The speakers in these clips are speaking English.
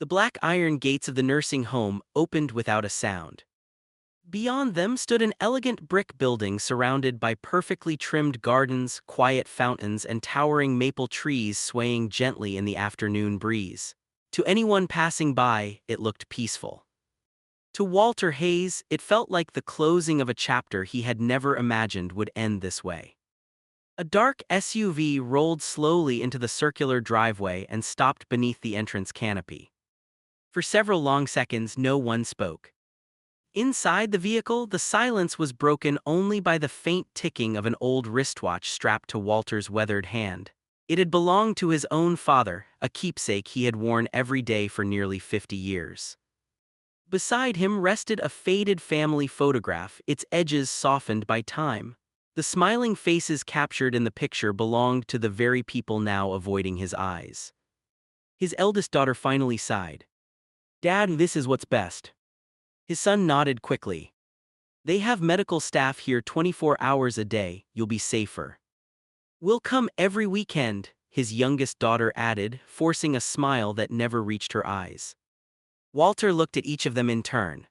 The black iron gates of the nursing home opened without a sound. Beyond them stood an elegant brick building surrounded by perfectly trimmed gardens, quiet fountains, and towering maple trees swaying gently in the afternoon breeze. To anyone passing by, it looked peaceful. To Walter Hayes, it felt like the closing of a chapter he had never imagined would end this way. A dark SUV rolled slowly into the circular driveway and stopped beneath the entrance canopy. For several long seconds, no one spoke. Inside the vehicle, the silence was broken only by the faint ticking of an old wristwatch strapped to Walter's weathered hand. It had belonged to his own father, a keepsake he had worn every day for nearly 50 years. Beside him rested a faded family photograph, its edges softened by time. The smiling faces captured in the picture belonged to the very people now avoiding his eyes. His eldest daughter finally sighed. "Dad, this is what's best." His son nodded quickly. "They have medical staff here 24 hours a day, you'll be safer." "We'll come every weekend," his youngest daughter added, forcing a smile that never reached her eyes. Walter looked at each of them in turn.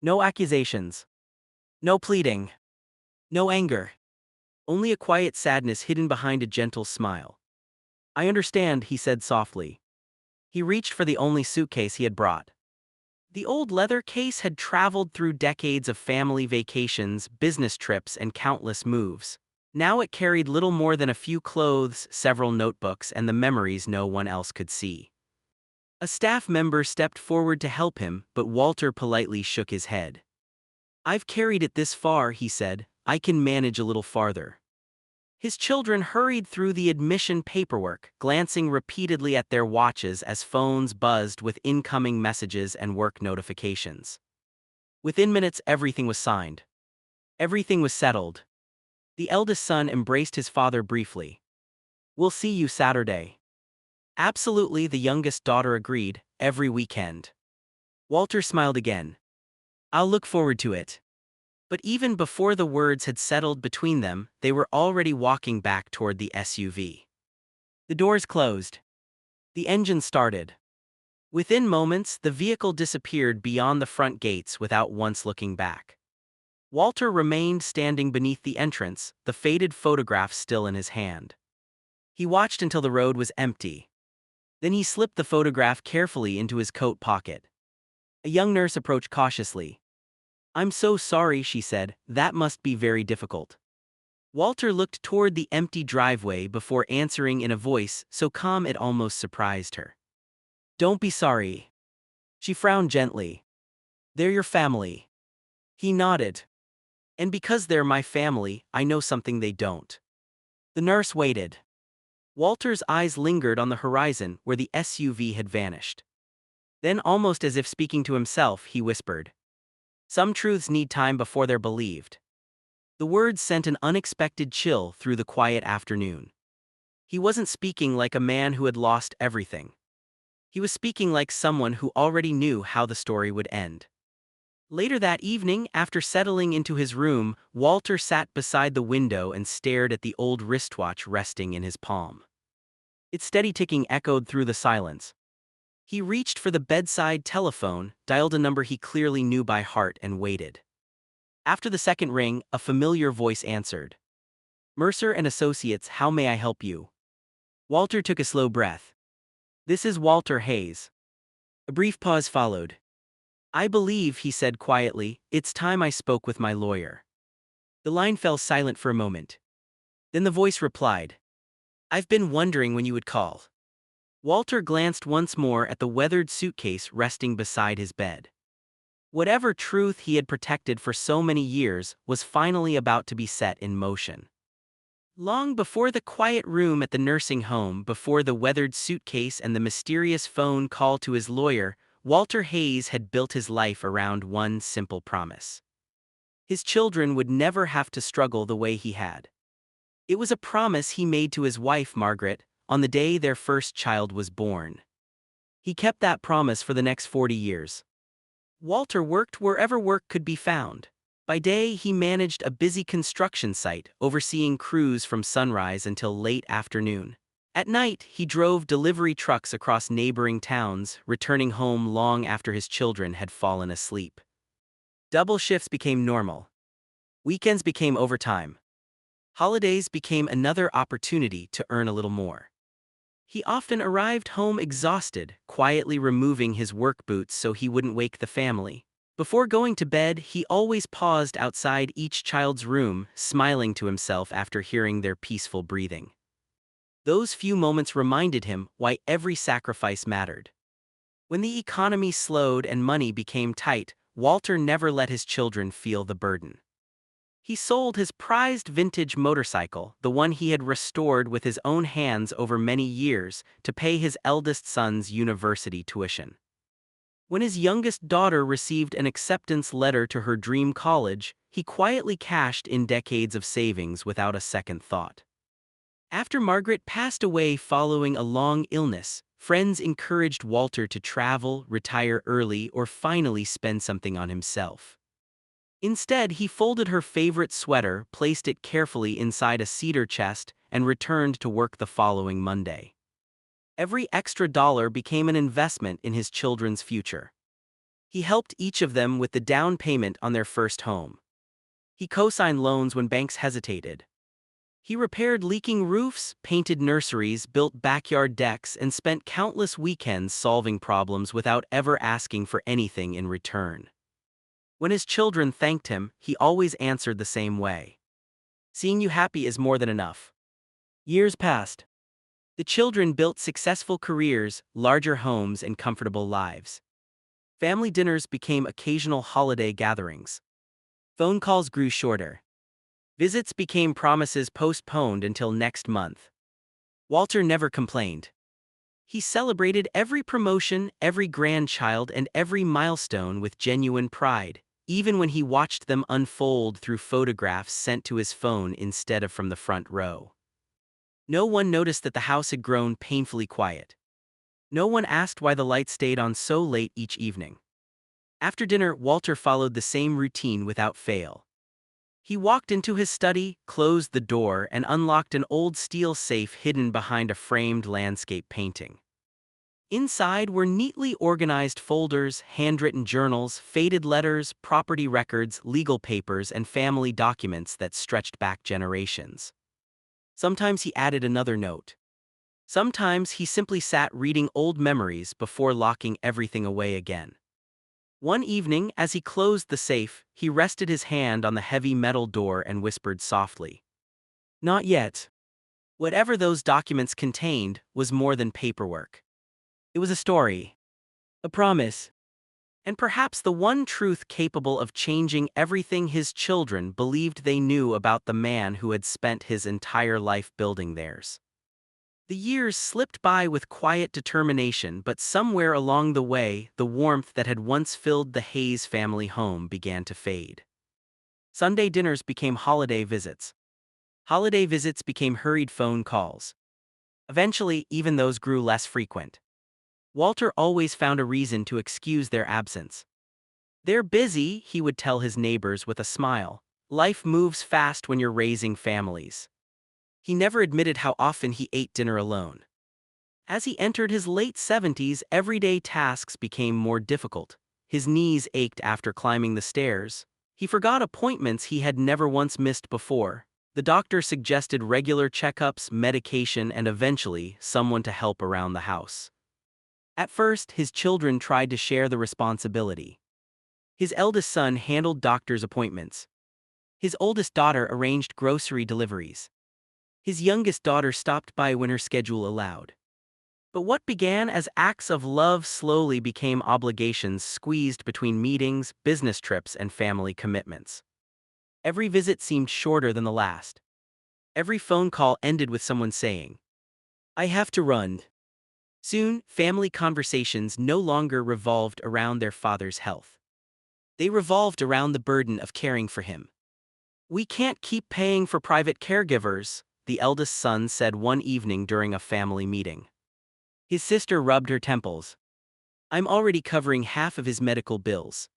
No accusations. No pleading. No anger. Only a quiet sadness hidden behind a gentle smile. "I understand," he said softly. He reached for the only suitcase he had brought. The old leather case had traveled through decades of family vacations, business trips, and countless moves. Now it carried little more than a few clothes, several notebooks, and the memories no one else could see. A staff member stepped forward to help him, but Walter politely shook his head. "I've carried it this far," he said. "I can manage a little farther." His children hurried through the admission paperwork, glancing repeatedly at their watches as phones buzzed with incoming messages and work notifications. Within minutes, everything was signed. Everything was settled. The eldest son embraced his father briefly. "We'll see you Saturday." "Absolutely," the youngest daughter agreed, "every weekend." Walter smiled again. "I'll look forward to it." But even before the words had settled between them, they were already walking back toward the SUV. The doors closed. The engine started. Within moments, the vehicle disappeared beyond the front gates without once looking back. Walter remained standing beneath the entrance, the faded photograph still in his hand. He watched until the road was empty. Then he slipped the photograph carefully into his coat pocket. A young nurse approached cautiously. "I'm so sorry," she said. "That must be very difficult." Walter looked toward the empty driveway before answering in a voice so calm it almost surprised her. "Don't be sorry." She frowned gently. "They're your family." He nodded. "And because they're my family, I know something they don't." The nurse waited. Walter's eyes lingered on the horizon where the SUV had vanished. Then, almost as if speaking to himself, he whispered, "Some truths need time before they're believed." The words sent an unexpected chill through the quiet afternoon. He wasn't speaking like a man who had lost everything. He was speaking like someone who already knew how the story would end. Later that evening, after settling into his room, Walter sat beside the window and stared at the old wristwatch resting in his palm. Its steady ticking echoed through the silence. He reached for the bedside telephone, dialed a number he clearly knew by heart, and waited. After the second ring, a familiar voice answered. "Mercer and Associates, how may I help you?" Walter took a slow breath. "This is Walter Hayes." A brief pause followed. "I believe," he said quietly, "it's time I spoke with my lawyer." The line fell silent for a moment. Then the voice replied, "I've been wondering when you would call." Walter glanced once more at the weathered suitcase resting beside his bed. Whatever truth he had protected for so many years was finally about to be set in motion. Long before the quiet room at the nursing home, before the weathered suitcase and the mysterious phone call to his lawyer, Walter Hayes had built his life around one simple promise. His children would never have to struggle the way he had. It was a promise he made to his wife, Margaret, on the day their first child was born. He kept that promise for the next 40 years. Walter worked wherever work could be found. By day, he managed a busy construction site, overseeing crews from sunrise until late afternoon. At night, he drove delivery trucks across neighboring towns, returning home long after his children had fallen asleep. Double shifts became normal. Weekends became overtime. Holidays became another opportunity to earn a little more. He often arrived home exhausted, quietly removing his work boots so he wouldn't wake the family. Before going to bed, he always paused outside each child's room, smiling to himself after hearing their peaceful breathing. Those few moments reminded him why every sacrifice mattered. When the economy slowed and money became tight, Walter never let his children feel the burden. He sold his prized vintage motorcycle, the one he had restored with his own hands over many years, to pay his eldest son's university tuition. When his youngest daughter received an acceptance letter to her dream college, he quietly cashed in decades of savings without a second thought. After Margaret passed away following a long illness, friends encouraged Walter to travel, retire early, or finally spend something on himself. Instead, he folded her favorite sweater, placed it carefully inside a cedar chest, and returned to work the following Monday. Every extra dollar became an investment in his children's future. He helped each of them with the down payment on their first home. He co-signed loans when banks hesitated. He repaired leaking roofs, painted nurseries, built backyard decks, and spent countless weekends solving problems without ever asking for anything in return. When his children thanked him, he always answered the same way. "Seeing you happy is more than enough." Years passed. The children built successful careers, larger homes, and comfortable lives. Family dinners became occasional holiday gatherings. Phone calls grew shorter. Visits became promises postponed until next month. Walter never complained. He celebrated every promotion, every grandchild, and every milestone with genuine pride, even when he watched them unfold through photographs sent to his phone instead of from the front row. No one noticed that the house had grown painfully quiet. No one asked why the lights stayed on so late each evening. After dinner, Walter followed the same routine without fail. He walked into his study, closed the door, and unlocked an old steel safe hidden behind a framed landscape painting. Inside were neatly organized folders, handwritten journals, faded letters, property records, legal papers, and family documents that stretched back generations. Sometimes he added another note. Sometimes he simply sat reading old memories before locking everything away again. One evening, as he closed the safe, he rested his hand on the heavy metal door and whispered softly, "Not yet." Whatever those documents contained was more than paperwork. It was a story, a promise, and perhaps the one truth capable of changing everything his children believed they knew about the man who had spent his entire life building theirs. The years slipped by with quiet determination, but somewhere along the way, the warmth that had once filled the Hayes family home began to fade. Sunday dinners became holiday visits. Holiday visits became hurried phone calls. Eventually, even those grew less frequent. Walter always found a reason to excuse their absence. "They're busy," he would tell his neighbors with a smile. "Life moves fast when you're raising families." He never admitted how often he ate dinner alone. As he entered his late 70s, everyday tasks became more difficult. His knees ached after climbing the stairs. He forgot appointments he had never once missed before. The doctor suggested regular checkups, medication, and eventually, someone to help around the house. At first, his children tried to share the responsibility. His eldest son handled doctor's appointments. His oldest daughter arranged grocery deliveries. His youngest daughter stopped by when her schedule allowed. But what began as acts of love slowly became obligations squeezed between meetings, business trips, and family commitments. Every visit seemed shorter than the last. Every phone call ended with someone saying, "I have to run." Soon, family conversations no longer revolved around their father's health. They revolved around the burden of caring for him. "We can't keep paying for private caregivers," the eldest son said one evening during a family meeting. His sister rubbed her temples. "I'm already covering half of his medical bills.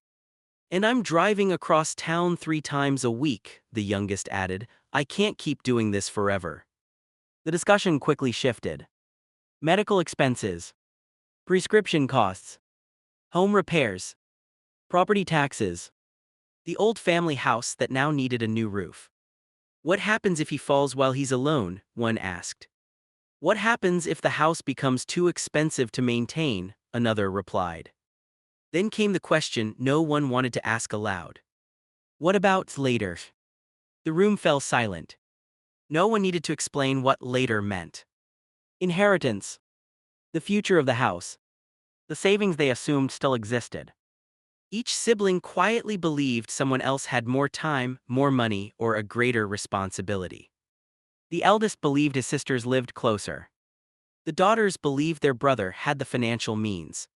And I'm driving across town 3 times a week," the youngest added. "I can't keep doing this forever." The discussion quickly shifted. Medical expenses, prescription costs, home repairs, property taxes, the old family house that now needed a new roof. What happens if he falls while he's alone? One asked. What happens if the house becomes too expensive to maintain? Another replied. Then came the question no one wanted to ask aloud. What about later? The room fell silent. No one needed to explain what later meant. Inheritance. The future of the house. The savings they assumed still existed. Each sibling quietly believed someone else had more time, more money, or a greater responsibility. The eldest believed his sisters lived closer. The daughters believed their brother had the financial means.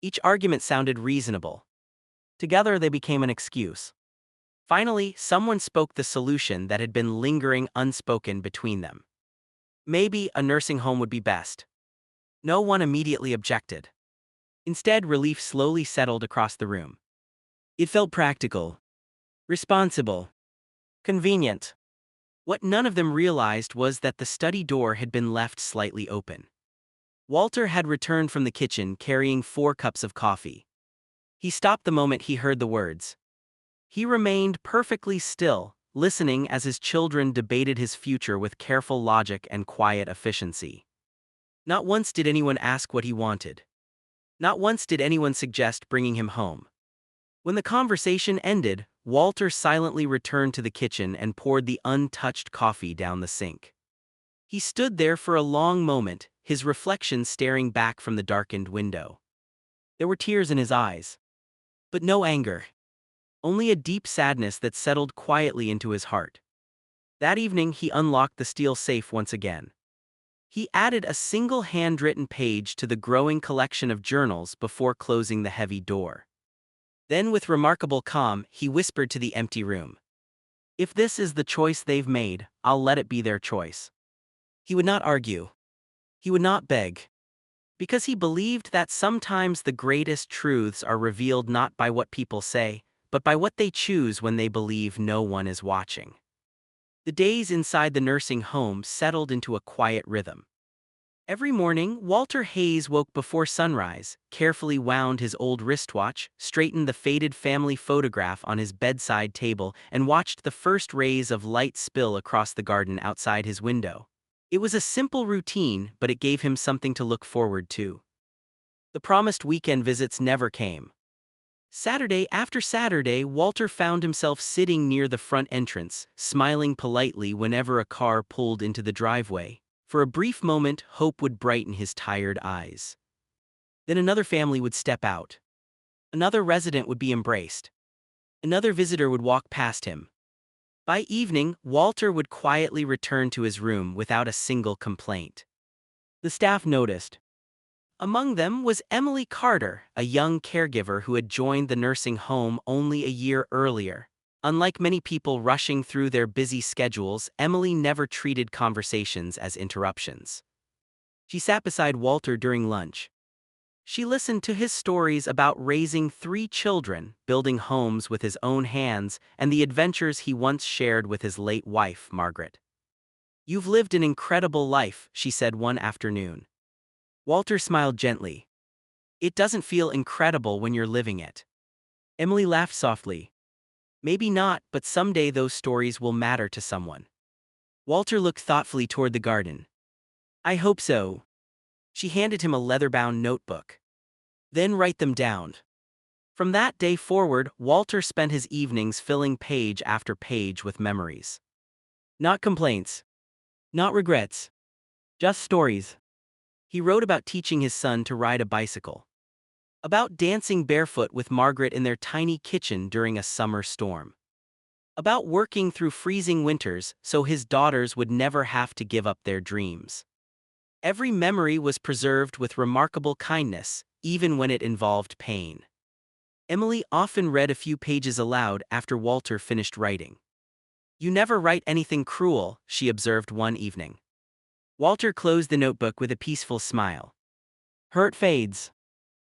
Each argument sounded reasonable. Together they became an excuse. Finally, someone spoke the solution that had been lingering unspoken between them. Maybe a nursing home would be best. No one immediately objected. Instead, relief slowly settled across the room. It felt practical, responsible, convenient. What none of them realized was that the study door had been left slightly open. Walter had returned from the kitchen carrying 4 cups of coffee. He stopped the moment he heard the words. He remained perfectly still, listening as his children debated his future with careful logic and quiet efficiency. Not once did anyone ask what he wanted. Not once did anyone suggest bringing him home. When the conversation ended, Walter silently returned to the kitchen and poured the untouched coffee down the sink. He stood there for a long moment, his reflection staring back from the darkened window. There were tears in his eyes. But no anger. Only a deep sadness that settled quietly into his heart. That evening he unlocked the steel safe once again. He added a single handwritten page to the growing collection of journals before closing the heavy door. Then with remarkable calm, he whispered to the empty room. If this is the choice they've made, I'll let it be their choice. He would not argue. He would not beg. Because he believed that sometimes the greatest truths are revealed not by what people say, but by what they choose when they believe no one is watching. The days inside the nursing home settled into a quiet rhythm. Every morning, Walter Hayes woke before sunrise, carefully wound his old wristwatch, straightened the faded family photograph on his bedside table, and watched the first rays of light spill across the garden outside his window. It was a simple routine, but it gave him something to look forward to. The promised weekend visits never came. Saturday after Saturday, Walter found himself sitting near the front entrance, smiling politely whenever a car pulled into the driveway. For a brief moment, hope would brighten his tired eyes. Then another family would step out. Another resident would be embraced. Another visitor would walk past him. By evening, Walter would quietly return to his room without a single complaint. The staff noticed. Among them was Emily Carter, a young caregiver who had joined the nursing home only a year earlier. Unlike many people rushing through their busy schedules, Emily never treated conversations as interruptions. She sat beside Walter during lunch. She listened to his stories about raising 3 children, building homes with his own hands, and the adventures he once shared with his late wife, Margaret. "You've lived an incredible life," she said one afternoon. Walter smiled gently. "It doesn't feel incredible when you're living it." Emily laughed softly. "Maybe not, but someday those stories will matter to someone." Walter looked thoughtfully toward the garden. "I hope so." She handed him a leather-bound notebook. "Then write them down." From that day forward, Walter spent his evenings filling page after page with memories. Not complaints. Not regrets. Just stories. He wrote about teaching his son to ride a bicycle. About dancing barefoot with Margaret in their tiny kitchen during a summer storm. About working through freezing winters so his daughters would never have to give up their dreams. Every memory was preserved with remarkable kindness, even when it involved pain. Emily often read a few pages aloud after Walter finished writing. "You never write anything cruel," she observed one evening. Walter closed the notebook with a peaceful smile. "Hurt fades.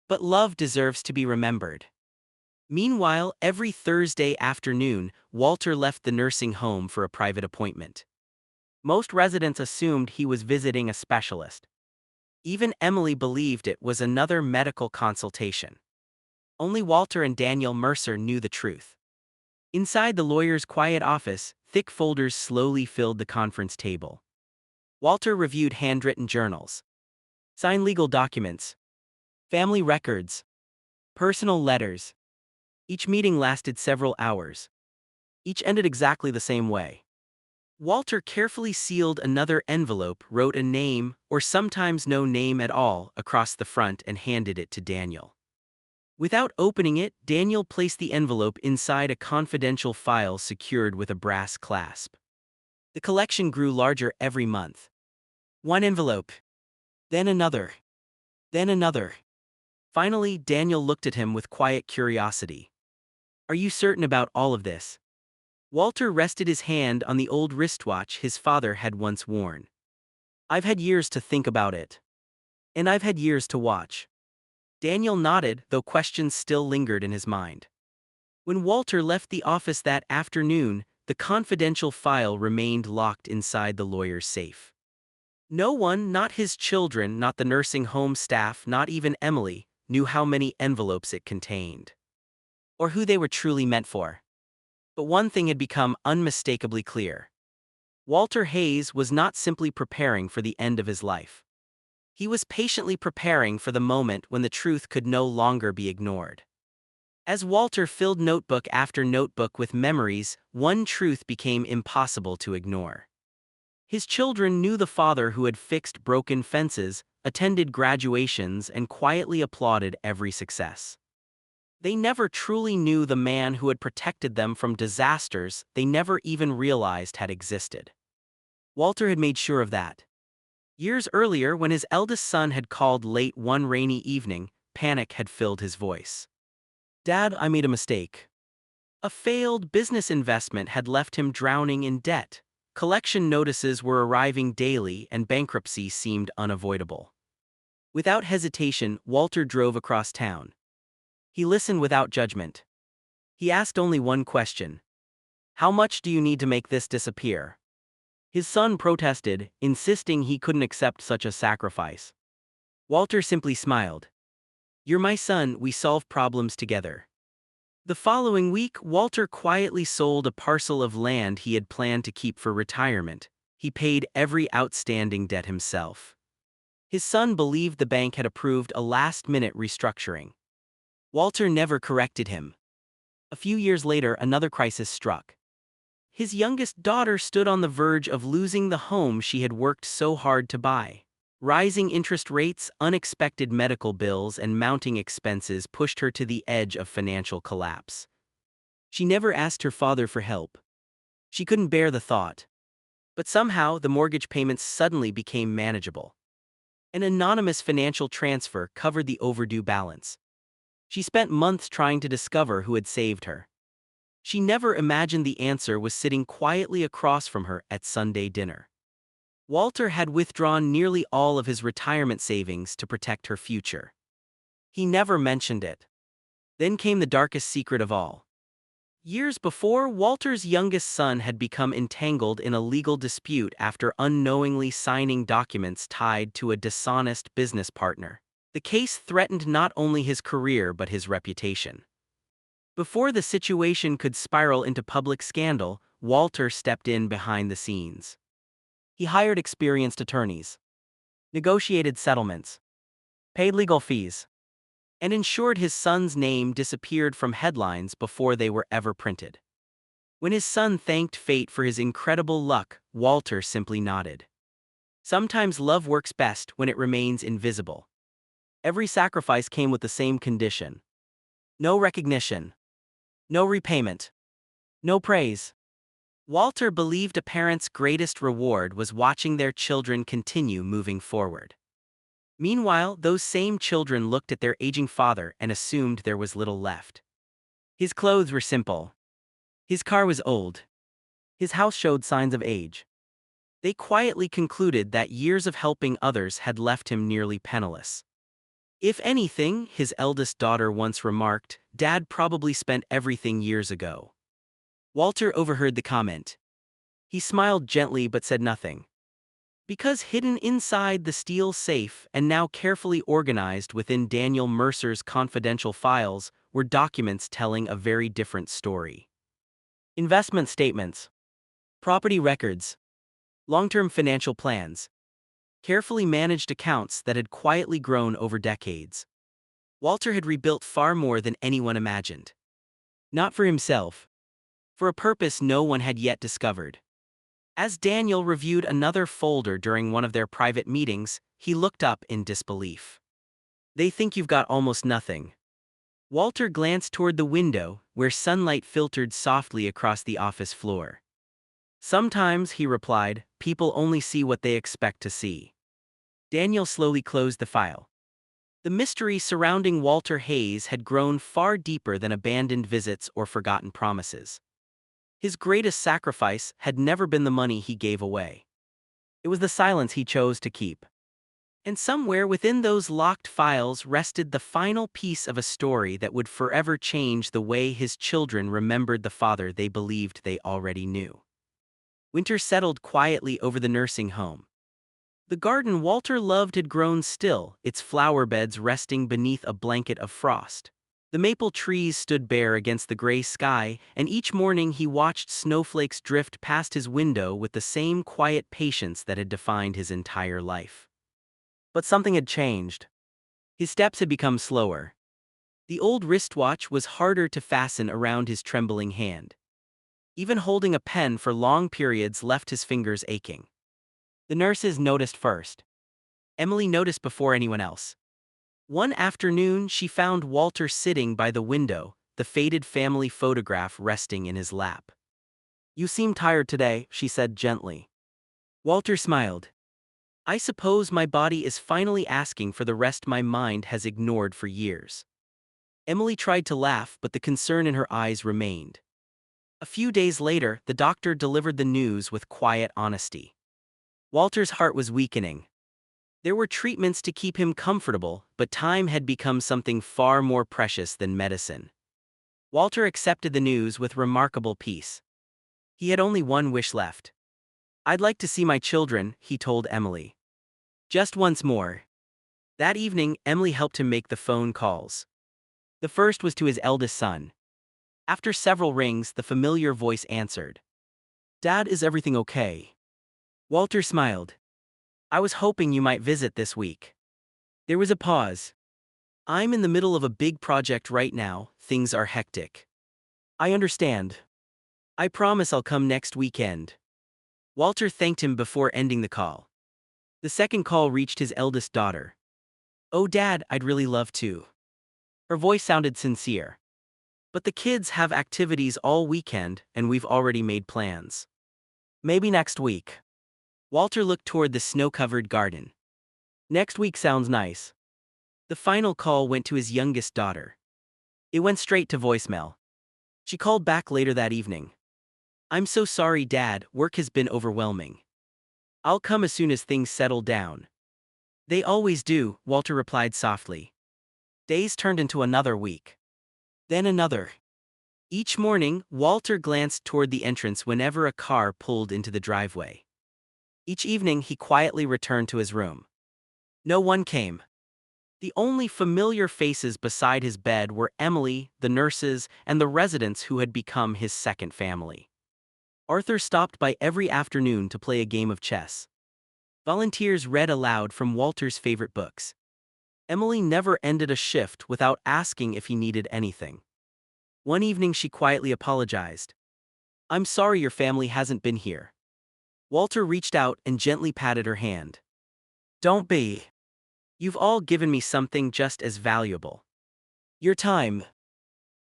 But love deserves to be remembered." Meanwhile, every Thursday afternoon, Walter left the nursing home for a private appointment. Most residents assumed he was visiting a specialist. Even Emily believed it was another medical consultation. Only Walter and Daniel Mercer knew the truth. Inside the lawyer's quiet office, thick folders slowly filled the conference table. Walter reviewed handwritten journals, signed legal documents, family records, personal letters. Each meeting lasted several hours. Each ended exactly the same way. Walter carefully sealed another envelope, wrote a name, or sometimes no name at all, across the front and handed it to Daniel. Without opening it, Daniel placed the envelope inside a confidential file secured with a brass clasp. The collection grew larger every month. One envelope, then another, then another. Finally, Daniel looked at him with quiet curiosity. "Are you certain about all of this?" Walter rested his hand on the old wristwatch his father had once worn. "I've had years to think about it. And I've had years to watch." Daniel nodded, though questions still lingered in his mind. When Walter left the office that afternoon, the confidential file remained locked inside the lawyer's safe. No one, not his children, not the nursing home staff, not even Emily, knew how many envelopes it contained, or who they were truly meant for. But one thing had become unmistakably clear. Walter Hayes was not simply preparing for the end of his life. He was patiently preparing for the moment when the truth could no longer be ignored. As Walter filled notebook after notebook with memories, one truth became impossible to ignore. His children knew the father who had fixed broken fences, attended graduations, and quietly applauded every success. They never truly knew the man who had protected them from disasters they never even realized had existed. Walter had made sure of that. Years earlier, when his eldest son had called late one rainy evening, panic had filled his voice. "Dad, I made a mistake." A failed business investment had left him drowning in debt. Collection notices were arriving daily and bankruptcy seemed unavoidable. Without hesitation, Walter drove across town. He listened without judgment. He asked only one question. "How much do you need to make this disappear?" His son protested, insisting he couldn't accept such a sacrifice. Walter simply smiled. "You're my son, we solve problems together." The following week, Walter quietly sold a parcel of land he had planned to keep for retirement. He paid every outstanding debt himself. His son believed the bank had approved a last-minute restructuring. Walter never corrected him. A few years later, another crisis struck. His youngest daughter stood on the verge of losing the home she had worked so hard to buy. Rising interest rates, unexpected medical bills, and mounting expenses pushed her to the edge of financial collapse. She never asked her father for help. She couldn't bear the thought. But somehow, the mortgage payments suddenly became manageable. An anonymous financial transfer covered the overdue balance. She spent months trying to discover who had saved her. She never imagined the answer was sitting quietly across from her at Sunday dinner. Walter had withdrawn nearly all of his retirement savings to protect her future. He never mentioned it. Then came the darkest secret of all. Years before, Walter's youngest son had become entangled in a legal dispute after unknowingly signing documents tied to a dishonest business partner. The case threatened not only his career but his reputation. Before the situation could spiral into public scandal, Walter stepped in behind the scenes. He hired experienced attorneys, negotiated settlements, paid legal fees, and ensured his son's name disappeared from headlines before they were ever printed. When his son thanked fate for his incredible luck, Walter simply nodded. Sometimes love works best when it remains invisible. Every sacrifice came with the same condition: no recognition, no repayment, no praise. Walter believed a parent's greatest reward was watching their children continue moving forward. Meanwhile, those same children looked at their aging father and assumed there was little left. His clothes were simple. His car was old. His house showed signs of age. They quietly concluded that years of helping others had left him nearly penniless. "If anything," his eldest daughter once remarked, "Dad probably spent everything years ago." Walter overheard the comment. He smiled gently but said nothing. Because hidden inside the steel safe and now carefully organized within Daniel Mercer's confidential files were documents telling a very different story. Investment statements, property records, long-term financial plans, carefully managed accounts that had quietly grown over decades. Walter had rebuilt far more than anyone imagined. Not for himself, for a purpose no one had yet discovered. As Daniel reviewed another folder during one of their private meetings, he looked up in disbelief. They think you've got almost nothing. Walter glanced toward the window, where sunlight filtered softly across the office floor. Sometimes, he replied, people only see what they expect to see. Daniel slowly closed the file. The mystery surrounding Walter Hayes had grown far deeper than abandoned visits or forgotten promises. His greatest sacrifice had never been the money he gave away. It was the silence he chose to keep. And somewhere within those locked files rested the final piece of a story that would forever change the way his children remembered the father they believed they already knew. Winter settled quietly over the nursing home. The garden Walter loved had grown still, its flower beds resting beneath a blanket of frost. The maple trees stood bare against the gray sky, and each morning he watched snowflakes drift past his window with the same quiet patience that had defined his entire life. But something had changed. His steps had become slower. The old wristwatch was harder to fasten around his trembling hand. Even holding a pen for long periods left his fingers aching. The nurses noticed first. Emily noticed before anyone else. One afternoon, she found Walter sitting by the window, the faded family photograph resting in his lap. "You seem tired today," she said gently. Walter smiled. "I suppose my body is finally asking for the rest my mind has ignored for years." Emily tried to laugh, but the concern in her eyes remained. A few days later, the doctor delivered the news with quiet honesty. Walter's heart was weakening. There were treatments to keep him comfortable, but time had become something far more precious than medicine. Walter accepted the news with remarkable peace. He had only one wish left. "I'd like to see my children," he told Emily. "Just once more." That evening, Emily helped him make the phone calls. The first was to his eldest son. After several rings, the familiar voice answered. "Dad, is everything okay?" Walter smiled. "I was hoping you might visit this week." There was a pause. "I'm in the middle of a big project right now, things are hectic." "I understand. I promise I'll come next weekend." Walter thanked him before ending the call. The second call reached his eldest daughter. "Oh Dad, I'd really love to." Her voice sounded sincere. "But the kids have activities all weekend, and we've already made plans. Maybe next week." Walter looked toward the snow-covered garden. "Next week sounds nice." The final call went to his youngest daughter. It went straight to voicemail. She called back later that evening. "I'm so sorry, Dad, work has been overwhelming. I'll come as soon as things settle down." "They always do," Walter replied softly. Days turned into another week. Then another. Each morning, Walter glanced toward the entrance whenever a car pulled into the driveway. Each evening, he quietly returned to his room. No one came. The only familiar faces beside his bed were Emily, the nurses, and the residents who had become his second family. Arthur stopped by every afternoon to play a game of chess. Volunteers read aloud from Walter's favorite books. Emily never ended a shift without asking if he needed anything. One evening she quietly apologized. "I'm sorry your family hasn't been here." Walter reached out and gently patted her hand. "Don't be. You've all given me something just as valuable. Your time."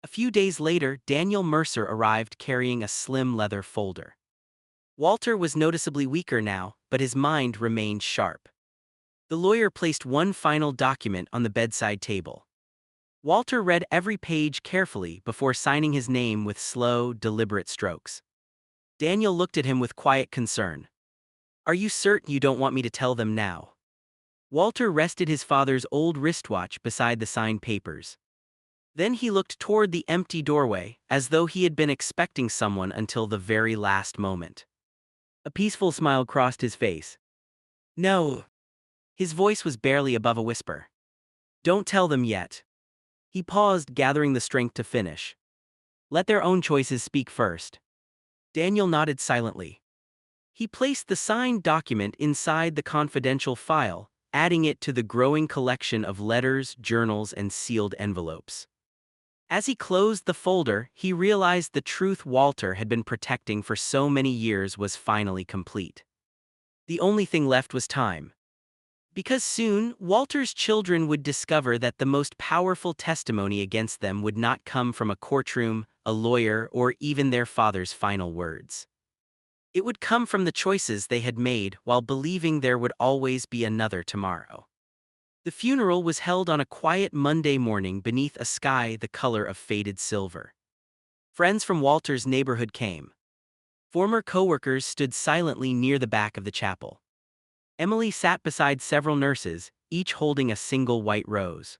A few days later, Daniel Mercer arrived carrying a slim leather folder. Walter was noticeably weaker now, but his mind remained sharp. The lawyer placed one final document on the bedside table. Walter read every page carefully before signing his name with slow, deliberate strokes. Daniel looked at him with quiet concern. "Are you certain you don't want me to tell them now?" Walter rested his father's old wristwatch beside the signed papers. Then he looked toward the empty doorway, as though he had been expecting someone until the very last moment. A peaceful smile crossed his face. No. His voice was barely above a whisper. Don't tell them yet. He paused, gathering the strength to finish. Let their own choices speak first. Daniel nodded silently. He placed the signed document inside the confidential file, adding it to the growing collection of letters, journals, and sealed envelopes. As he closed the folder, he realized the truth Walter had been protecting for so many years was finally complete. The only thing left was time. Because soon, Walter's children would discover that the most powerful testimony against them would not come from a courtroom, a lawyer, or even their father's final words. It would come from the choices they had made while believing there would always be another tomorrow. The funeral was held on a quiet Monday morning beneath a sky the color of faded silver. Friends from Walter's neighborhood came. Former coworkers stood silently near the back of the chapel. Emily sat beside several nurses, each holding a single white rose.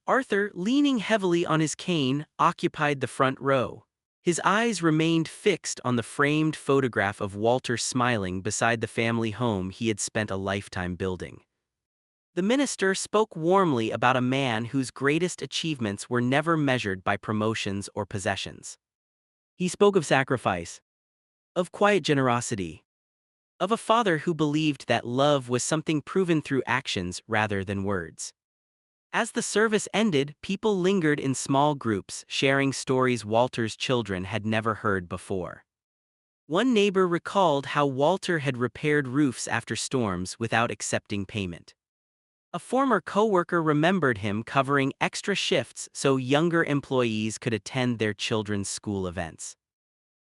Arthur, leaning heavily on his cane, occupied the front row. His eyes remained fixed on the framed photograph of Walter smiling beside the family home he had spent a lifetime building. The minister spoke warmly about a man whose greatest achievements were never measured by promotions or possessions. He spoke of sacrifice, of quiet generosity, of a father who believed that love was something proven through actions rather than words. As the service ended, people lingered in small groups, sharing stories Walter's children had never heard before. One neighbor recalled how Walter had repaired roofs after storms without accepting payment. A former coworker remembered him covering extra shifts so younger employees could attend their children's school events.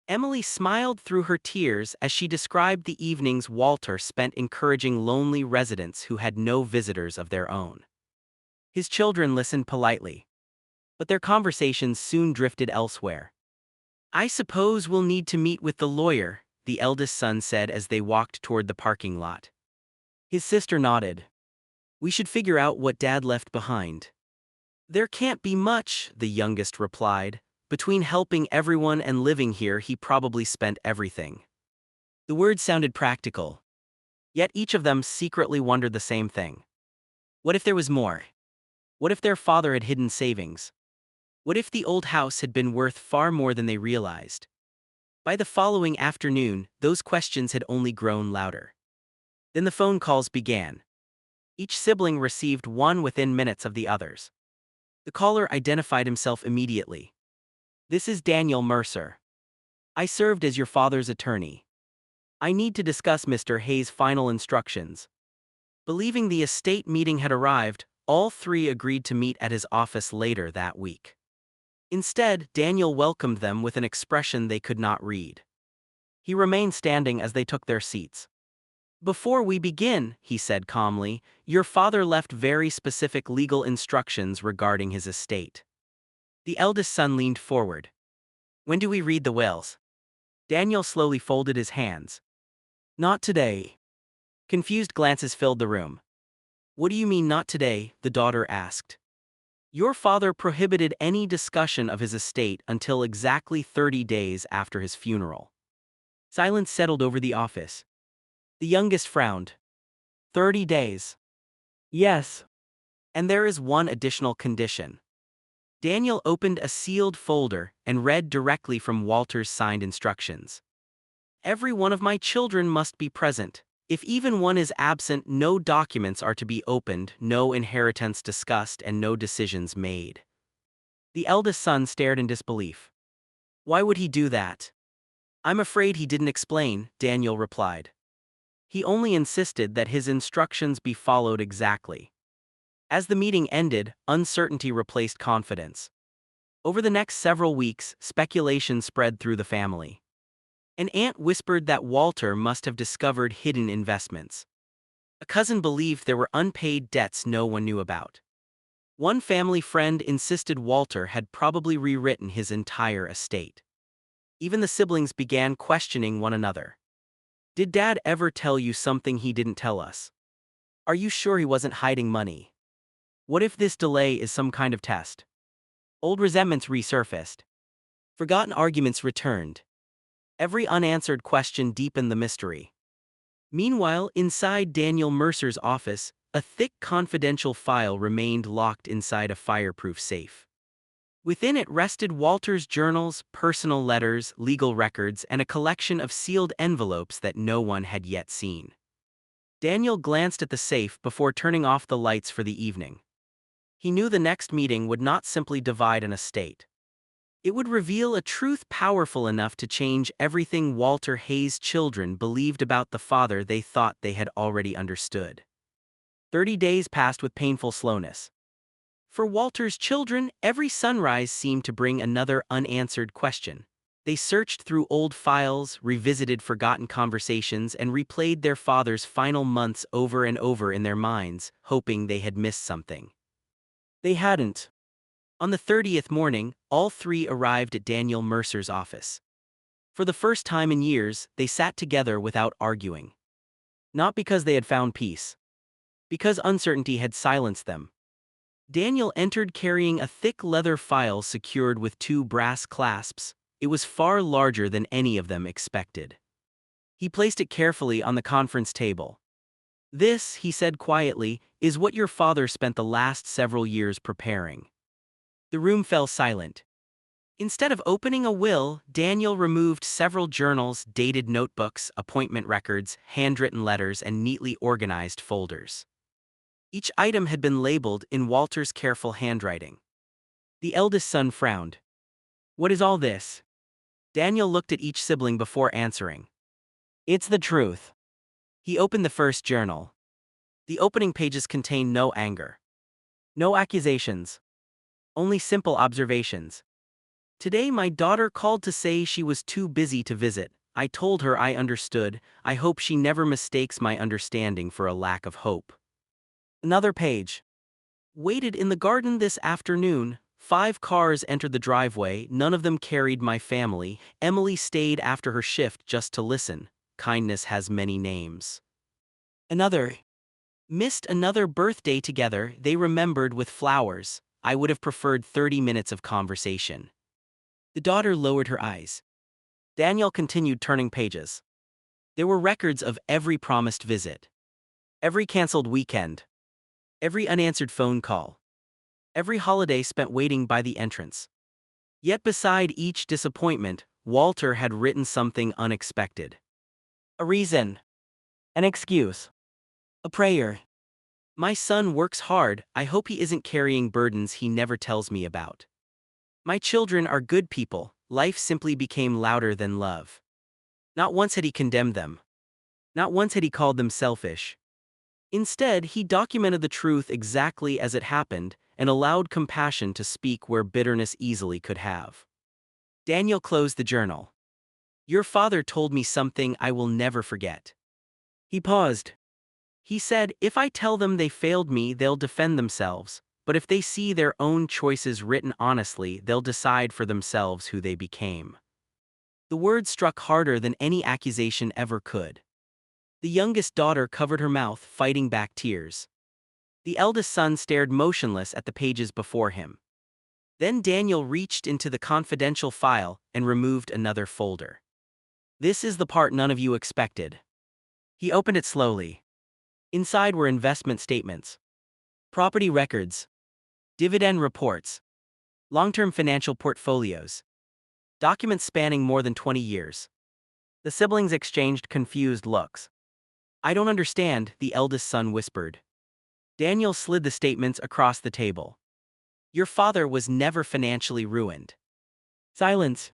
Emily smiled through her tears as she described the evenings Walter spent encouraging lonely residents who had no visitors of their own. His children listened politely, but their conversations soon drifted elsewhere. I suppose we'll need to meet with the lawyer, the eldest son said as they walked toward the parking lot. His sister nodded. We should figure out what Dad left behind. There can't be much, the youngest replied. Between helping everyone and living here, he probably spent everything. The words sounded practical. Yet each of them secretly wondered the same thing. What if there was more? What if their father had hidden savings? What if the old house had been worth far more than they realized? By the following afternoon, those questions had only grown louder. Then the phone calls began. Each sibling received one within minutes of the others. The caller identified himself immediately. This is Daniel Mercer. I served as your father's attorney. I need to discuss Mr. Hayes' final instructions. Believing the estate meeting had arrived, all three agreed to meet at his office later that week. Instead, Daniel welcomed them with an expression they could not read. He remained standing as they took their seats. Before we begin, he said calmly, your father left very specific legal instructions regarding his estate. The eldest son leaned forward. When do we read the wills? Daniel slowly folded his hands. Not today. Confused glances filled the room. What do you mean not today? The daughter asked. Your father prohibited any discussion of his estate until exactly 30 days after his funeral. Silence settled over the office. The youngest frowned. 30 days. Yes. And there is one additional condition. Daniel opened a sealed folder and read directly from Walter's signed instructions. Every one of my children must be present. If even one is absent, no documents are to be opened, no inheritance discussed, and no decisions made. The eldest son stared in disbelief. Why would he do that? I'm afraid he didn't explain, Daniel replied. He only insisted that his instructions be followed exactly. As the meeting ended, uncertainty replaced confidence. Over the next several weeks, speculation spread through the family. An aunt whispered that Walter must have discovered hidden investments. A cousin believed there were unpaid debts no one knew about. One family friend insisted Walter had probably rewritten his entire estate. Even the siblings began questioning one another. Did Dad ever tell you something he didn't tell us? Are you sure he wasn't hiding money? What if this delay is some kind of test? Old resentments resurfaced. Forgotten arguments returned. Every unanswered question deepened the mystery. Meanwhile, inside Daniel Mercer's office, a thick confidential file remained locked inside a fireproof safe. Within it rested Walter's journals, personal letters, legal records, and a collection of sealed envelopes that no one had yet seen. Daniel glanced at the safe before turning off the lights for the evening. He knew the next meeting would not simply divide an estate. It would reveal a truth powerful enough to change everything Walter Hayes' children believed about the father they thought they had already understood. 30 days passed with painful slowness. For Walter's children, every sunrise seemed to bring another unanswered question. They searched through old files, revisited forgotten conversations, and replayed their father's final months over and over in their minds, hoping they had missed something. They hadn't. On the 30th morning, all three arrived at Daniel Mercer's office. For the first time in years, they sat together without arguing. Not because they had found peace. Because uncertainty had silenced them. Daniel entered carrying a thick leather file secured with two brass clasps. It was far larger than any of them expected. He placed it carefully on the conference table. "This," he said quietly, "is what your father spent the last several years preparing." The room fell silent. Instead of opening a will, Daniel removed several journals, dated notebooks, appointment records, handwritten letters, and neatly organized folders. Each item had been labeled in Walter's careful handwriting. The eldest son frowned. "What is all this?" Daniel looked at each sibling before answering. "It's the truth." He opened the first journal. The opening pages contained no anger. No accusations. Only simple observations. "Today my daughter called to say she was too busy to visit. I told her I understood. I hope she never mistakes my understanding for a lack of hope." Another page. "Waited in the garden this afternoon. 5 cars entered the driveway, none of them carried my family. Emily stayed after her shift just to listen. Kindness has many names." Another. "Missed another birthday together, they remembered with flowers. I would have preferred 30 minutes of conversation." The daughter lowered her eyes. Daniel continued turning pages. There were records of every promised visit. Every canceled weekend. Every unanswered phone call. Every holiday spent waiting by the entrance. Yet beside each disappointment, Walter had written something unexpected. A reason. An excuse. A prayer. "My son works hard, I hope he isn't carrying burdens he never tells me about. My children are good people, life simply became louder than love." Not once had he condemned them. Not once had he called them selfish. Instead, he documented the truth exactly as it happened and allowed compassion to speak where bitterness easily could have. Daniel closed the journal. "Your father told me something I will never forget." He paused. He said, "If I tell them they failed me, they'll defend themselves, but if they see their own choices written honestly, they'll decide for themselves who they became." The words struck harder than any accusation ever could. The youngest daughter covered her mouth, fighting back tears. The eldest son stared motionless at the pages before him. Then Daniel reached into the confidential file and removed another folder. "This is the part none of you expected." He opened it slowly. Inside were investment statements, property records, dividend reports, long-term financial portfolios, documents spanning more than 20 years. The siblings exchanged confused looks. "I don't understand," the eldest son whispered. Daniel slid the statements across the table. "Your father was never financially ruined." Silence.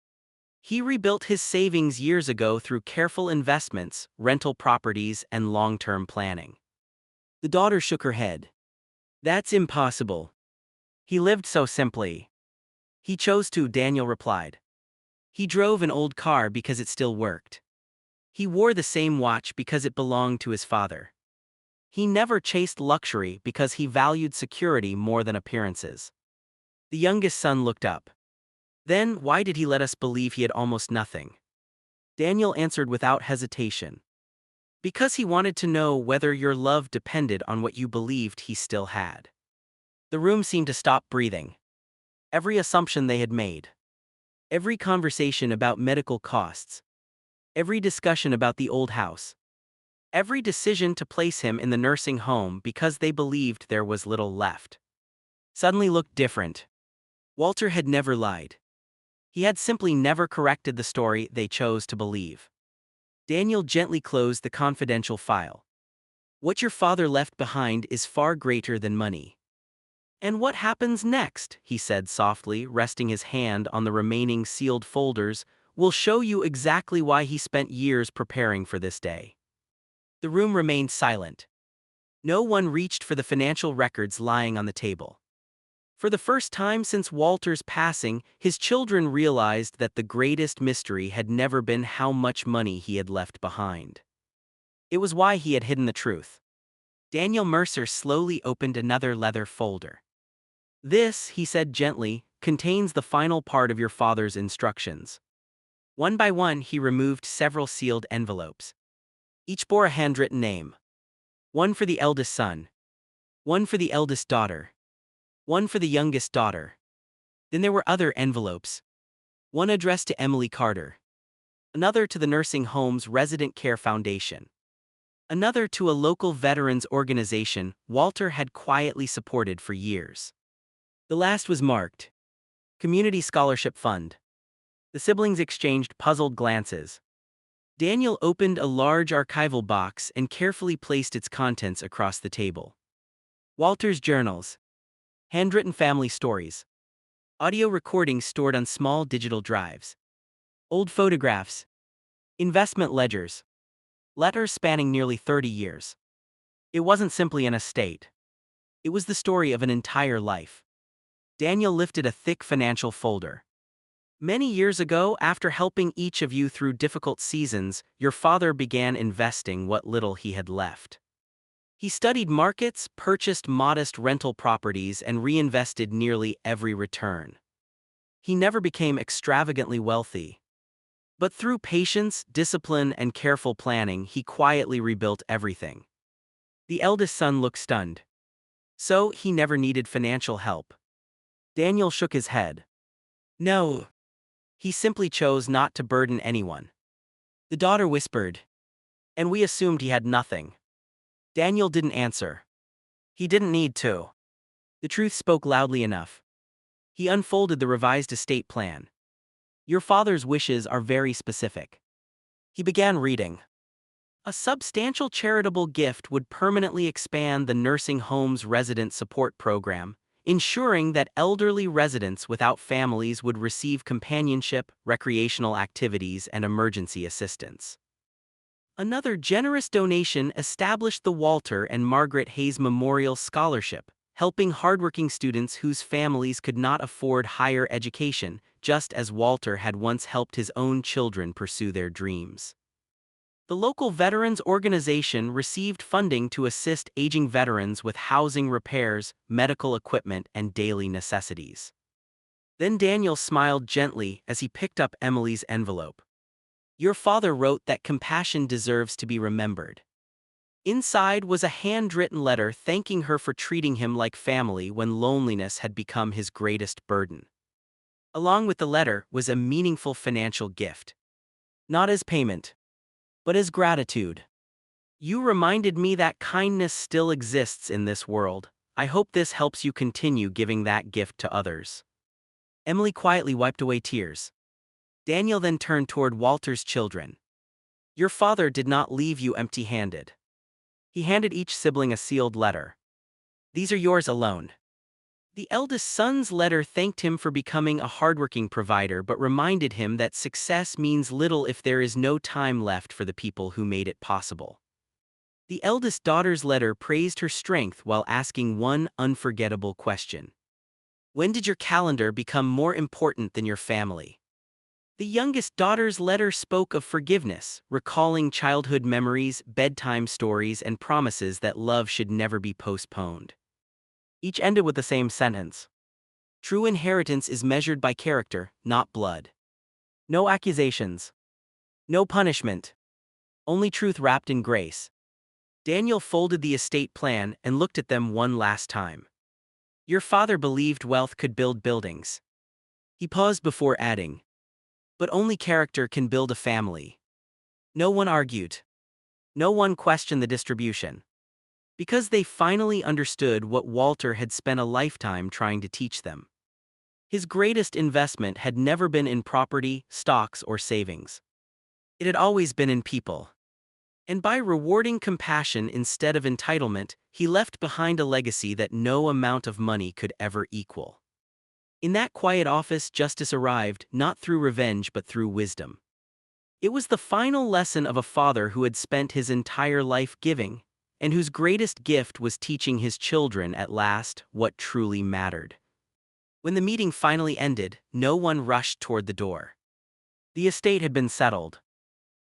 "He rebuilt his savings years ago through careful investments, rental properties, and long-term planning." The daughter shook her head. "That's impossible. He lived so simply." "He chose to," Daniel replied. "He drove an old car because it still worked. He wore the same watch because it belonged to his father. He never chased luxury because he valued security more than appearances." The youngest son looked up. "Then, why did he let us believe he had almost nothing?" Daniel answered without hesitation. "Because he wanted to know whether your love depended on what you believed he still had." The room seemed to stop breathing. Every assumption they had made. Every conversation about medical costs. Every discussion about the old house. Every decision to place him in the nursing home because they believed there was little left. Suddenly looked different. Walter had never lied. He had simply never corrected the story they chose to believe. Daniel gently closed the confidential file. What your father left behind is far greater than money. And what happens next, he said softly, resting his hand on the remaining sealed folders, will show you exactly why he spent years preparing for this day. The room remained silent. No one reached for the financial records lying on the table. For the first time since Walter's passing, his children realized that the greatest mystery had never been how much money he had left behind. It was why he had hidden the truth. Daniel Mercer slowly opened another leather folder. This, he said gently, contains the final part of your father's instructions. One by one, he removed several sealed envelopes. Each bore a handwritten name. One for the eldest son. One for the eldest daughter. One for the youngest daughter. Then there were other envelopes. One addressed to Emily Carter. Another to the Nursing Home's Resident Care Foundation. Another to a local veterans organization Walter had quietly supported for years. The last was marked Community Scholarship Fund. The siblings exchanged puzzled glances. Daniel opened a large archival box and carefully placed its contents across the table. Walter's journals. Handwritten family stories. Audio recordings stored on small digital drives. Old photographs. Investment ledgers. Letters spanning nearly 30 years. It wasn't simply an estate. It was the story of an entire life. Daniel lifted a thick financial folder. Many years ago, after helping each of you through difficult seasons, your father began investing what little he had left. He studied markets, purchased modest rental properties, and reinvested nearly every return. He never became extravagantly wealthy. But through patience, discipline, and careful planning, he quietly rebuilt everything. The eldest son looked stunned. So, he never needed financial help. Daniel shook his head. No. He simply chose not to burden anyone. The daughter whispered. And we assumed he had nothing. Daniel didn't answer. He didn't need to. The truth spoke loudly enough. He unfolded the revised estate plan. Your father's wishes are very specific. He began reading. A substantial charitable gift would permanently expand the nursing home's resident support program, ensuring that elderly residents without families would receive companionship, recreational activities, and emergency assistance. Another generous donation established the Walter and Margaret Hayes Memorial Scholarship, helping hardworking students whose families could not afford higher education, just as Walter had once helped his own children pursue their dreams. The local veterans organization received funding to assist aging veterans with housing repairs, medical equipment, and daily necessities. Then Daniel smiled gently as he picked up Emily's envelope. Your father wrote that compassion deserves to be remembered. Inside was a handwritten letter thanking her for treating him like family when loneliness had become his greatest burden. Along with the letter was a meaningful financial gift. Not as payment, but as gratitude. You reminded me that kindness still exists in this world. I hope this helps you continue giving that gift to others. Emily quietly wiped away tears. Daniel then turned toward Walter's children. Your father did not leave you empty-handed. He handed each sibling a sealed letter. These are yours alone. The eldest son's letter thanked him for becoming a hardworking provider but reminded him that success means little if there is no time left for the people who made it possible. The eldest daughter's letter praised her strength while asking one unforgettable question. When did your calendar become more important than your family? The youngest daughter's letter spoke of forgiveness, recalling childhood memories, bedtime stories, and promises that love should never be postponed. Each ended with the same sentence. True inheritance is measured by character, not blood. No accusations. No punishment. Only truth wrapped in grace. Daniel folded the estate plan and looked at them one last time. Your father believed wealth could build buildings. He paused before adding, but only character can build a family. No one argued. No one questioned the distribution. Because they finally understood what Walter had spent a lifetime trying to teach them. His greatest investment had never been in property, stocks, or savings. It had always been in people. And by rewarding compassion instead of entitlement, he left behind a legacy that no amount of money could ever equal. In that quiet office, justice arrived, not through revenge but through wisdom. It was the final lesson of a father who had spent his entire life giving, and whose greatest gift was teaching his children at last what truly mattered. When the meeting finally ended, no one rushed toward the door. The estate had been settled.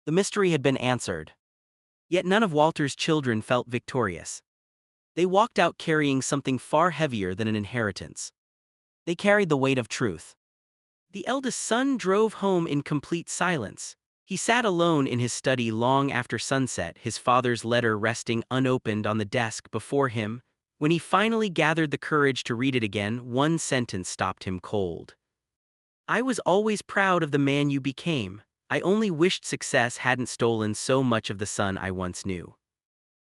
The mystery had been answered. Yet none of Walter's children felt victorious. They walked out carrying something far heavier than an inheritance. They carried the weight of truth. The eldest son drove home in complete silence. He sat alone in his study long after sunset, his father's letter resting unopened on the desk before him. When he finally gathered the courage to read it again, one sentence stopped him cold. "I was always proud of the man you became. I only wished success hadn't stolen so much of the son I once knew."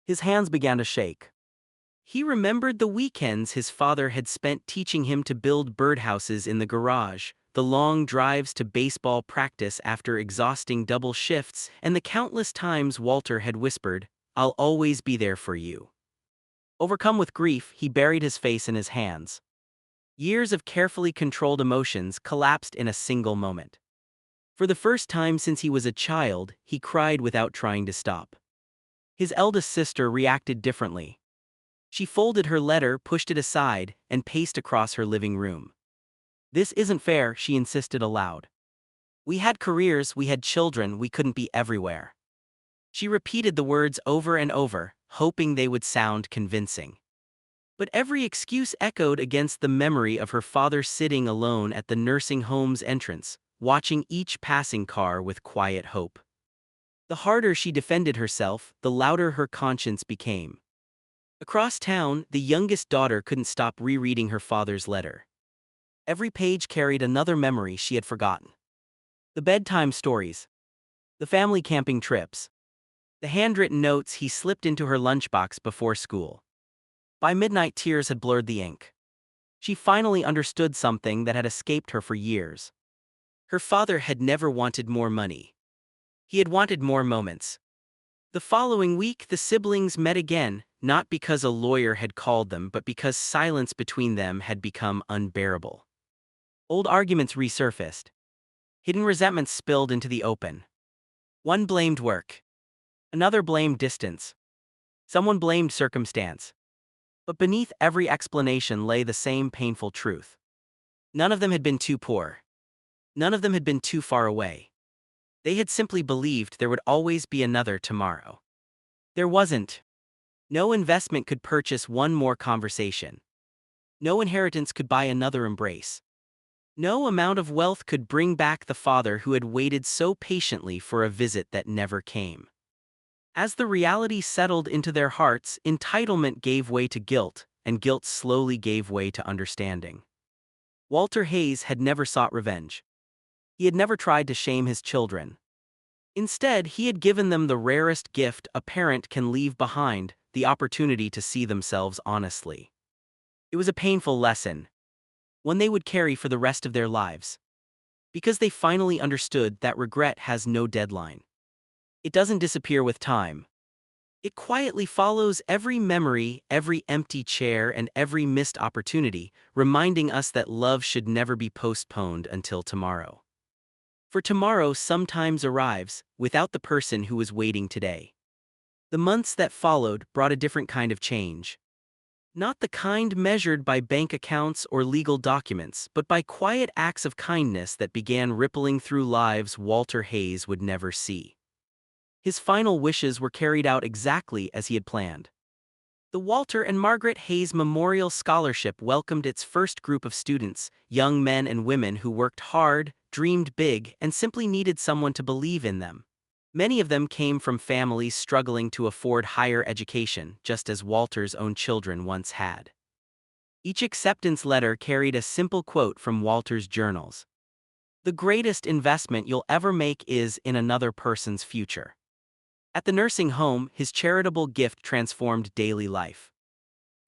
His hands began to shake. He remembered the weekends his father had spent teaching him to build birdhouses in the garage, the long drives to baseball practice after exhausting double shifts, and the countless times Walter had whispered, "I'll always be there for you." Overcome with grief, he buried his face in his hands. Years of carefully controlled emotions collapsed in a single moment. For the first time since he was a child, he cried without trying to stop. His eldest sister reacted differently. She folded her letter, pushed it aside, and paced across her living room. "This isn't fair," she insisted aloud. "We had careers, we had children, we couldn't be everywhere." She repeated the words over and over, hoping they would sound convincing. But every excuse echoed against the memory of her father sitting alone at the nursing home's entrance, watching each passing car with quiet hope. The harder she defended herself, the louder her conscience became. Across town, the youngest daughter couldn't stop rereading her father's letter. Every page carried another memory she had forgotten. The bedtime stories, the family camping trips, the handwritten notes he slipped into her lunchbox before school. By midnight, tears had blurred the ink. She finally understood something that had escaped her for years. Her father had never wanted more money. He had wanted more moments. The following week, the siblings met again, not because a lawyer had called them, but because silence between them had become unbearable. Old arguments resurfaced. Hidden resentments spilled into the open. One blamed work. Another blamed distance. Someone blamed circumstance. But beneath every explanation lay the same painful truth. None of them had been too poor. None of them had been too far away. They had simply believed there would always be another tomorrow. There wasn't. No investment could purchase one more conversation. No inheritance could buy another embrace. No amount of wealth could bring back the father who had waited so patiently for a visit that never came. As the reality settled into their hearts, entitlement gave way to guilt, and guilt slowly gave way to understanding. Walter Hayes had never sought revenge. He had never tried to shame his children. Instead, he had given them the rarest gift a parent can leave behind, the opportunity to see themselves honestly. It was a painful lesson, one they would carry for the rest of their lives. Because they finally understood that regret has no deadline. It doesn't disappear with time. It quietly follows every memory, every empty chair, and every missed opportunity, reminding us that love should never be postponed until tomorrow. For tomorrow sometimes arrives, without the person who was waiting today. The months that followed brought a different kind of change. Not the kind measured by bank accounts or legal documents, but by quiet acts of kindness that began rippling through lives Walter Hayes would never see. His final wishes were carried out exactly as he had planned. The Walter and Margaret Hayes Memorial Scholarship welcomed its first group of students, young men and women who worked hard, dreamed big, and simply needed someone to believe in them. Many of them came from families struggling to afford higher education, just as Walter's own children once had. Each acceptance letter carried a simple quote from Walter's journals. "The greatest investment you'll ever make is in another person's future." At the nursing home, his charitable gift transformed daily life.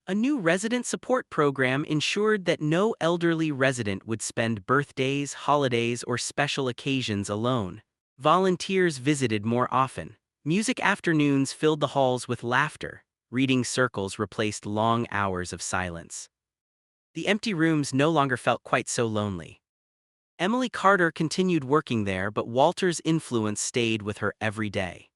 A new resident support program ensured that no elderly resident would spend birthdays, holidays, or special occasions alone. Volunteers visited more often. Music afternoons filled the halls with laughter. Reading circles replaced long hours of silence. The empty rooms no longer felt quite so lonely. Emily Carter continued working there, but Walter's influence stayed with her every day.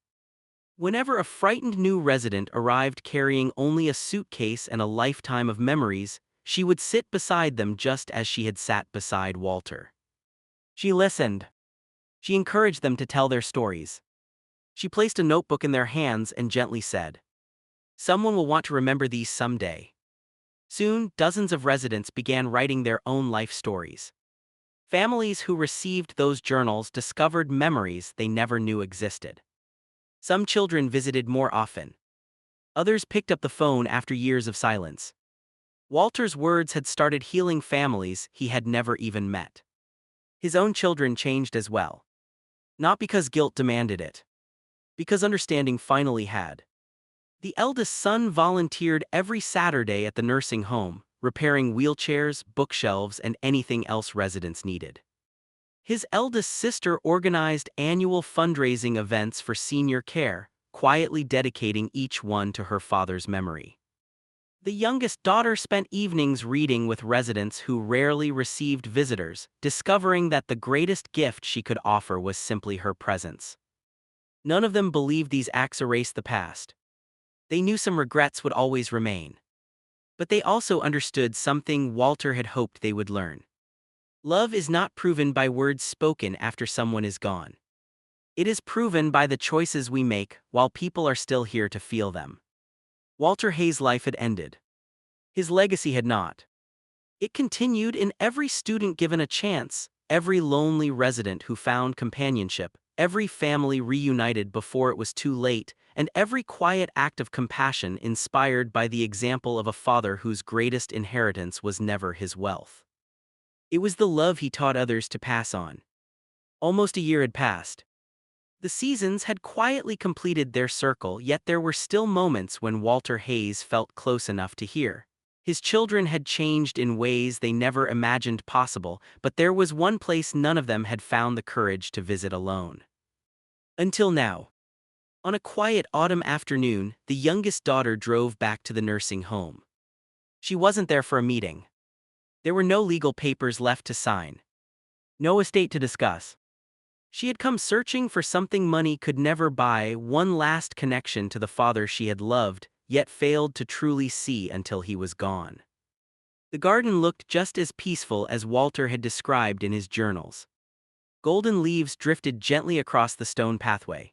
Whenever a frightened new resident arrived carrying only a suitcase and a lifetime of memories, she would sit beside them just as she had sat beside Walter. She listened. She encouraged them to tell their stories. She placed a notebook in their hands and gently said, "Someone will want to remember these someday." Soon, dozens of residents began writing their own life stories. Families who received those journals discovered memories they never knew existed. Some children visited more often. Others picked up the phone after years of silence. Walter's words had started healing families he had never even met. His own children changed as well. Not because guilt demanded it. Because understanding finally had. The eldest son volunteered every Saturday at the nursing home, repairing wheelchairs, bookshelves, and anything else residents needed. His eldest sister organized annual fundraising events for senior care, quietly dedicating each one to her father's memory. The youngest daughter spent evenings reading with residents who rarely received visitors, discovering that the greatest gift she could offer was simply her presence. None of them believed these acts erased the past. They knew some regrets would always remain. But they also understood something Walter had hoped they would learn. Love is not proven by words spoken after someone is gone. It is proven by the choices we make while people are still here to feel them. Walter Hayes' life had ended. His legacy had not. It continued in every student given a chance, every lonely resident who found companionship, every family reunited before it was too late, and every quiet act of compassion inspired by the example of a father whose greatest inheritance was never his wealth. It was the love he taught others to pass on. Almost a year had passed. The seasons had quietly completed their circle, yet there were still moments when Walter Hayes felt close enough to hear. His children had changed in ways they never imagined possible, but there was one place none of them had found the courage to visit alone. Until now. On a quiet autumn afternoon, the youngest daughter drove back to the nursing home. She wasn't there for a meeting. There were no legal papers left to sign. No estate to discuss. She had come searching for something money could never buy, one last connection to the father she had loved, yet failed to truly see until he was gone. The garden looked just as peaceful as Walter had described in his journals. Golden leaves drifted gently across the stone pathway.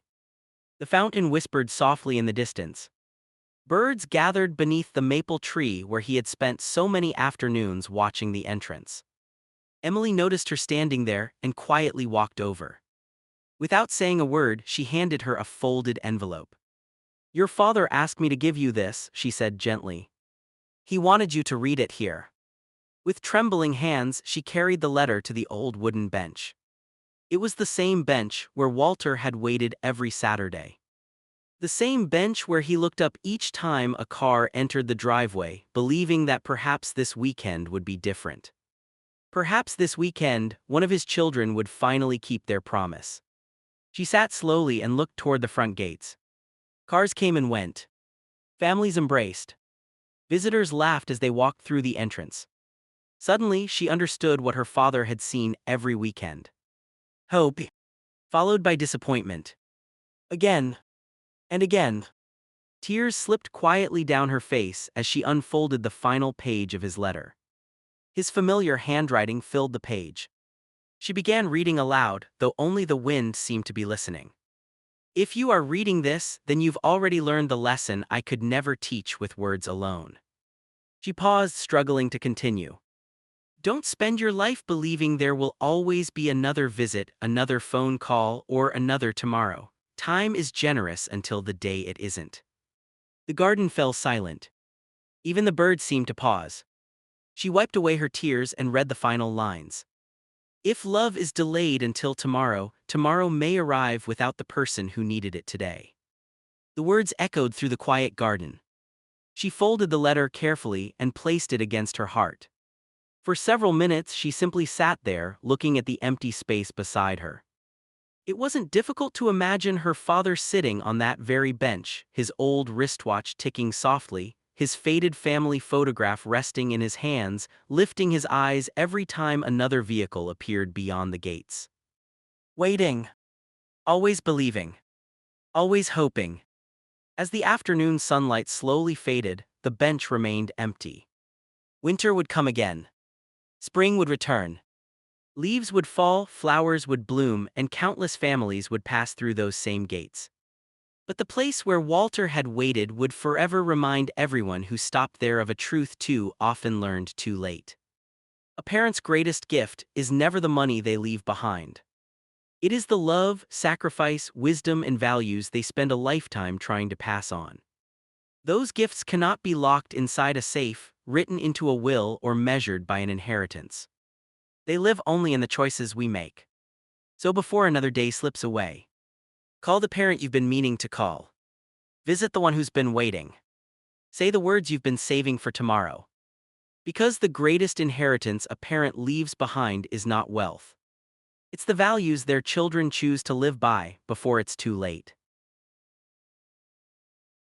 The fountain whispered softly in the distance. Birds gathered beneath the maple tree where he had spent so many afternoons watching the entrance. Emily noticed her standing there and quietly walked over. Without saying a word, she handed her a folded envelope. "Your father asked me to give you this," she said gently. "He wanted you to read it here." With trembling hands, she carried the letter to the old wooden bench. It was the same bench where Walter had waited every Saturday. The same bench where he looked up each time a car entered the driveway, believing that perhaps this weekend would be different. Perhaps this weekend, one of his children would finally keep their promise. She sat slowly and looked toward the front gates. Cars came and went. Families embraced. Visitors laughed as they walked through the entrance. Suddenly, she understood what her father had seen every weekend. Hope, followed by disappointment. Again. And again. Tears slipped quietly down her face as she unfolded the final page of his letter. His familiar handwriting filled the page. She began reading aloud, though only the wind seemed to be listening. "If you are reading this, then you've already learned the lesson I could never teach with words alone." She paused, struggling to continue. "Don't spend your life believing there will always be another visit, another phone call, or another tomorrow. Time is generous until the day it isn't." The garden fell silent. Even the birds seemed to pause. She wiped away her tears and read the final lines. "If love is delayed until tomorrow, tomorrow may arrive without the person who needed it today." The words echoed through the quiet garden. She folded the letter carefully and placed it against her heart. For several minutes she simply sat there, looking at the empty space beside her. It wasn't difficult to imagine her father sitting on that very bench, his old wristwatch ticking softly, his faded family photograph resting in his hands, lifting his eyes every time another vehicle appeared beyond the gates. Waiting. Always believing. Always hoping. As the afternoon sunlight slowly faded, the bench remained empty. Winter would come again. Spring would return. Leaves would fall, flowers would bloom, and countless families would pass through those same gates. But the place where Walter had waited would forever remind everyone who stopped there of a truth too often learned too late. A parent's greatest gift is never the money they leave behind. It is the love, sacrifice, wisdom, and values they spend a lifetime trying to pass on. Those gifts cannot be locked inside a safe, written into a will, or measured by an inheritance. They live only in the choices we make. So before another day slips away, call the parent you've been meaning to call. Visit the one who's been waiting. Say the words you've been saving for tomorrow. Because the greatest inheritance a parent leaves behind is not wealth. It's the values their children choose to live by before it's too late.